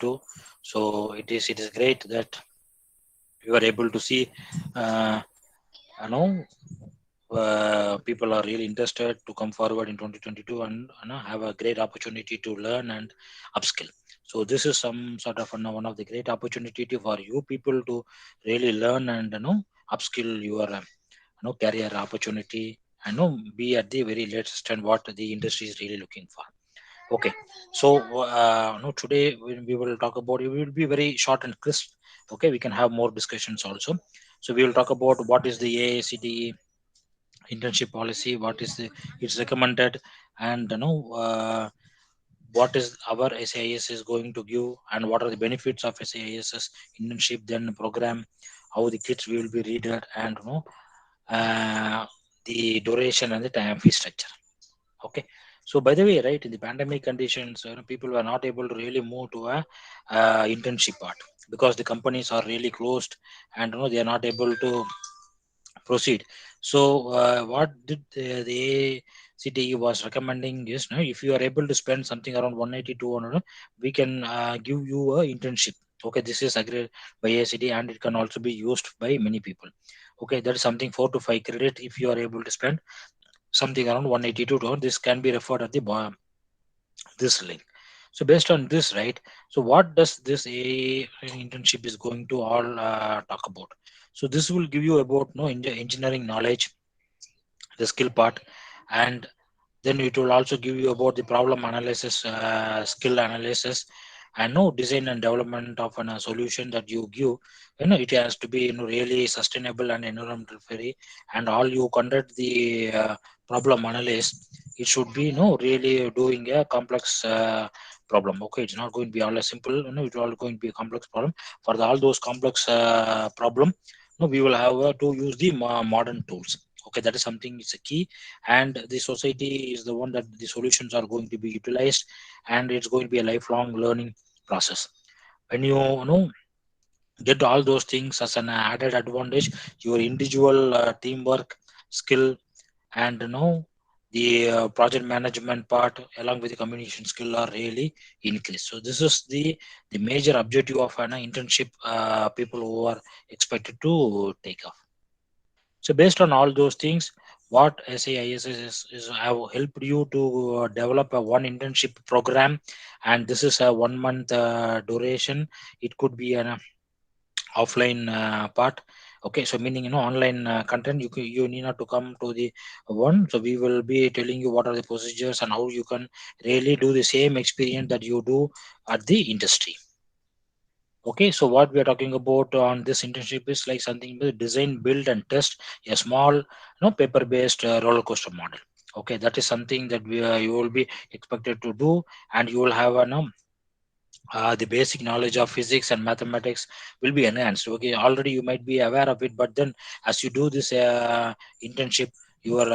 2022. So it is great that you are able to see, uh, you know, people are really interested to come forward in 2022 and have a great opportunity to learn and upskill. So this is some sort of one of the great opportunity for you people to really learn and upskill your career opportunity and be at the very latest and what the industry is really looking for. Okay, so no, today we will talk about, it will be very short and crisp. Okay, we can have more discussions also. So we will talk about what is the AICTE internship policy, what is the it's recommended, and what is our SIS is going to give, and what are the benefits of SIS internship then program, how the kids will be readed, and uh, the duration and the time fee structure. Okay, so by the way, right, in the pandemic conditions, people were not able to really move to a internship part because the companies are really closed, and they are not able to proceed. So what did the CTE was recommending is, if you are able to spend something around 180 to 200, we can give you a internship. Okay, this is agreed by ACT and it can also be used by many people. Okay, that is something 4 to 5 credit if you are able to spend something around 180 to 200. This can be referred at the this link. So based on this, right? So what does this a internship is going to all talk about? So this will give you about no engineering knowledge, the skill part, and then it will also give you about the problem analysis, skill analysis, and no design and development of a solution that you give. It has to be really sustainable and environmental free, and all you conduct the problem analysis. It should be really doing a complex problem. Okay, it's not going to be all a simple. It's all going to be a complex problem. For all those complex problem, we will have to use the modern tools. Okay, that is something, it's a key, and the society is the one that the solutions are going to be utilized, and it's going to be a lifelong learning process. When you get all those things as an added advantage, your individual teamwork skill, and the project management part along with the communication skill are really increased. So this is the major objective of an internship, people who are expected to take off. So based on all those things, what SAIS is have helped you to develop a one internship program, and this is a 1 month duration. It could be an offline part. Okay, so meaning online content. You need not to come to the one. So we will be telling you what are the procedures and how you can really do the same experience that you do at the industry. Okay, so what we are talking about on this internship is like something with design, build, and test a small, paper-based roller coaster model. Okay, that is something that you will be expected to do, and you will have the basic knowledge of physics and mathematics will be enhanced. Okay, already you might be aware of it, but then as you do this internship, your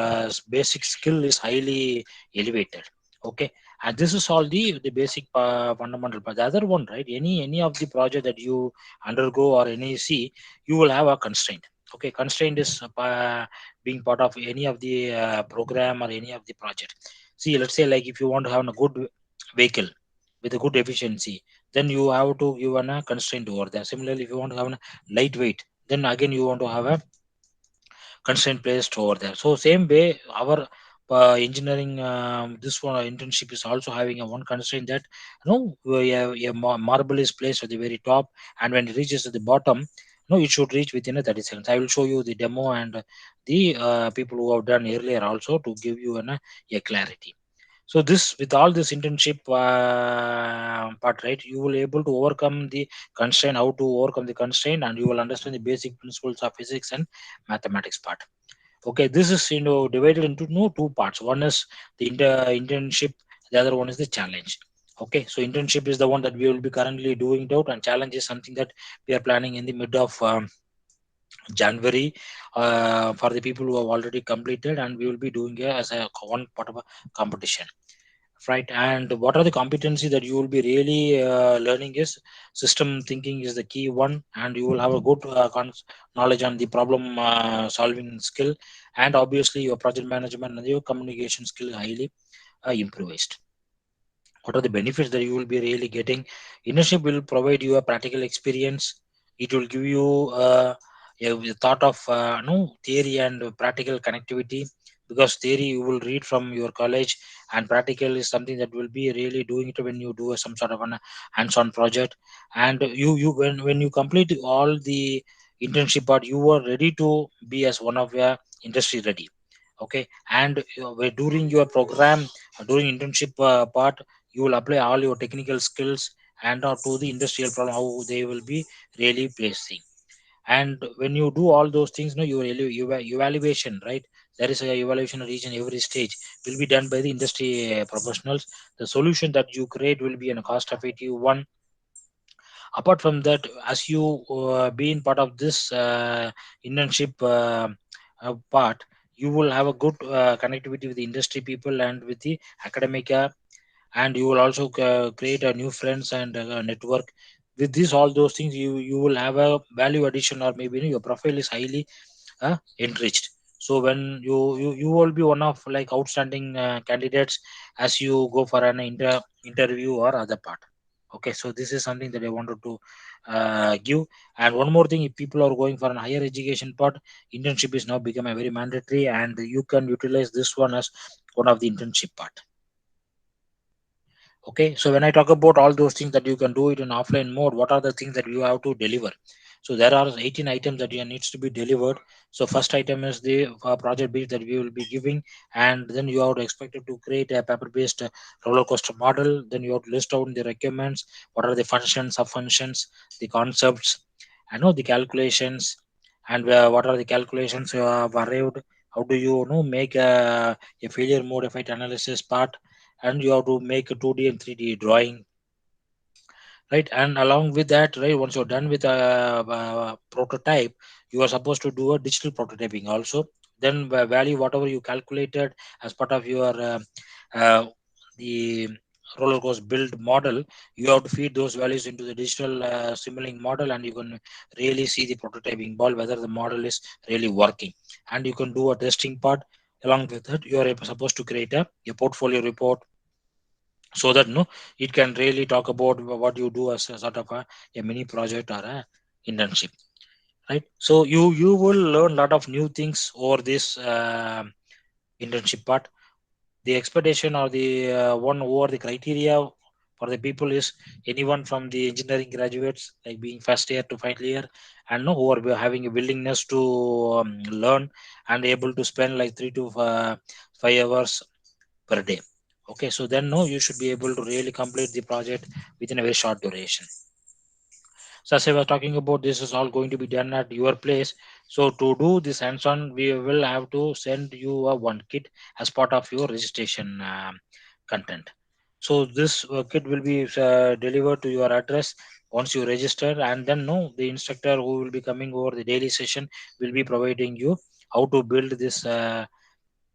basic skill is highly elevated. Okay, and this is all the basic fundamental. But the other one, right, any of the project that you undergo or any see, you will have a constraint. Okay, constraint is being part of any of the program or any of the project. See, let's say like if you want to have a good vehicle with a good efficiency, then you have to give a constraint over there. Similarly, if you want to have a lightweight, then again you want to have a constraint placed over there. So same way, our engineering, this one internship is also having a one constraint that a marble is placed at the very top, and when it reaches at the bottom, no, it should reach within a 30 seconds. I will show you the demo and the people who have done earlier also to give you a clarity. So this, with all this internship part, right, you will able to overcome the constraint, how to overcome the constraint, and you will understand the basic principles of physics and mathematics part. Okay, this is divided into two parts. One is the internship, the other one is the challenge. Okay, so internship is the one that we will be currently doing it out, and challenge is something that we are planning in the mid of January for the people who have already completed, and we will be doing it as a one part of a competition, right? And what are the competency that you will be really learning is system thinking is the key one, and you will have a good knowledge on the problem solving skill, and obviously your project management and your communication skill highly improved. what are the benefits that you will be really getting. Internship will provide you a practical experience. It will give you a thought of no theory and practical connectivity, because theory you will read from your college, and practical is something that will be really doing it when you do some sort of an hands-on project. And you when you complete all the internship part, you are ready to be as one of your industry ready. Okay, and during your program, during internship part, you will apply all your technical skills and to the industrial problem how they will be really placing. And when you do all those things, no, your evaluation, right? There is a evaluation region every stage will be done by the industry professionals. The solution that you create will be a cost effective one. Apart from that, as you being part of this internship part, you will have a good connectivity with the industry people and with the academia, and you will also create a new friends and network. With this all those things, you will have a value addition, or maybe, you know, your profile is highly enriched. So when you will be one of like outstanding candidates as you go for an interview or other part. Okay, so this is something that I wanted to give. And one more thing, if people are going for an higher education part, internship is now become a very mandatory, and you can utilize this one as one of the internship part. Okay, so when I talk about all those things that you can do it in offline mode, what are the things that you have to deliver? So there are 18 items that you needs to be delivered. So first item is the project base that we will be giving, and then you are expected to create a paper-based roller coaster model. Then you have to list out the requirements, what are the functions, sub functions, the concepts, I know the calculations, and what are the calculations you have arrived. How do you, you know, make a failure mode effect analysis part, and you have to make a 2D and 3D drawing, right? And along with that, right, once you're done with a prototype, you are supposed to do a digital prototyping also. Then value whatever you calculated as part of your uh, the roller coaster build model, you have to feed those values into the digital simulating model, and you can really see the prototyping ball whether the model is really working. And you can do a testing part. Along with that, you are supposed to create a portfolio report, so that no, it can really talk about what you do as a sort of a mini project or a internship, right? So you will learn a lot of new things over this internship part. The expectation or the one over the criteria for the people is anyone from the engineering graduates, like being first year to final year, and no, who are having a willingness to learn and able to spend like 3 to 5 hours per day. Okay, so then no, you should be able to really complete the project within a very short duration. So as I was talking about, this is all going to be done at your place. So to do this hands-on, we will have to send you a one kit as part of your registration content. So this kit will be delivered to your address once you register, and then no, the instructor who will be coming over the daily session will be providing you how to build this.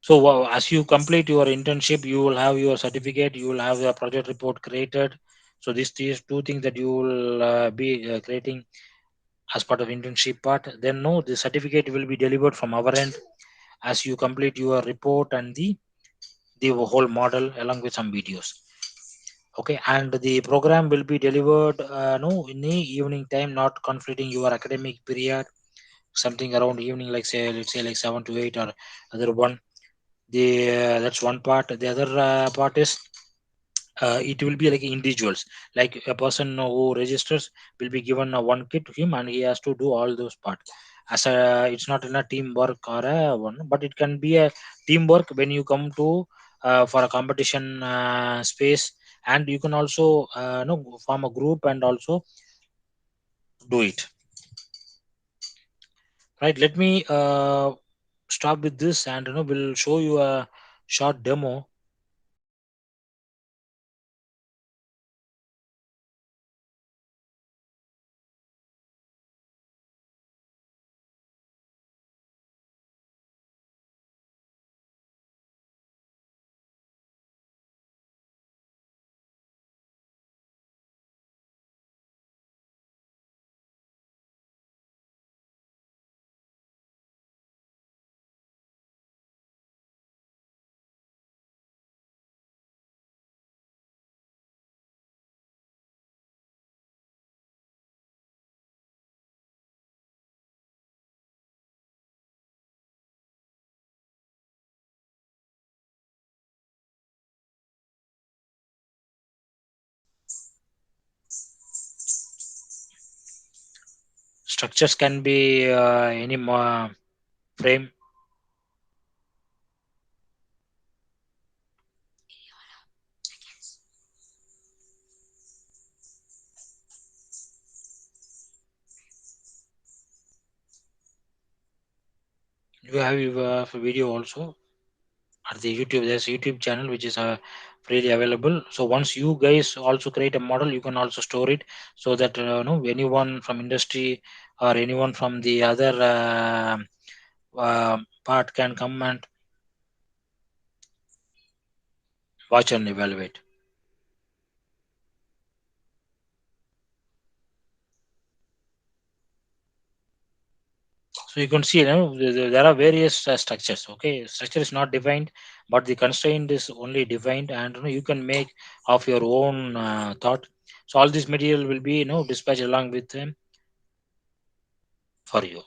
So as you complete your internship, you will have your certificate, you will have a project report created. So these two things that you will be creating as part of internship part. Then no, the certificate will be delivered from our end as you complete your report and the whole model along with some videos. Okay, and the program will be delivered no in the evening time, not conflicting your academic period. Something around evening, like say let's say like 7 to 8 or other one. The that's one part. The other part is it will be like individuals, like a person who registers will be given a one kit to him, and he has to do all those parts. As a, it's not in a teamwork or a one, but it can be a teamwork when you come to for a competition space. And you can also no, form a group and also do it, right? Let me stop with this, and you know, we'll show you a short demo. structures can be any frame. You have a video also at the YouTube. There's a YouTube channel which is freely available. So once you guys also create a model, you can also store it so that anyone from industry or anyone from the other part can come and watch and evaluate. So you can see, there are various structures. Okay, structure is not defined, but the constraint is only defined, and you can make of your own thought. So all this material will be dispatched along with them for you.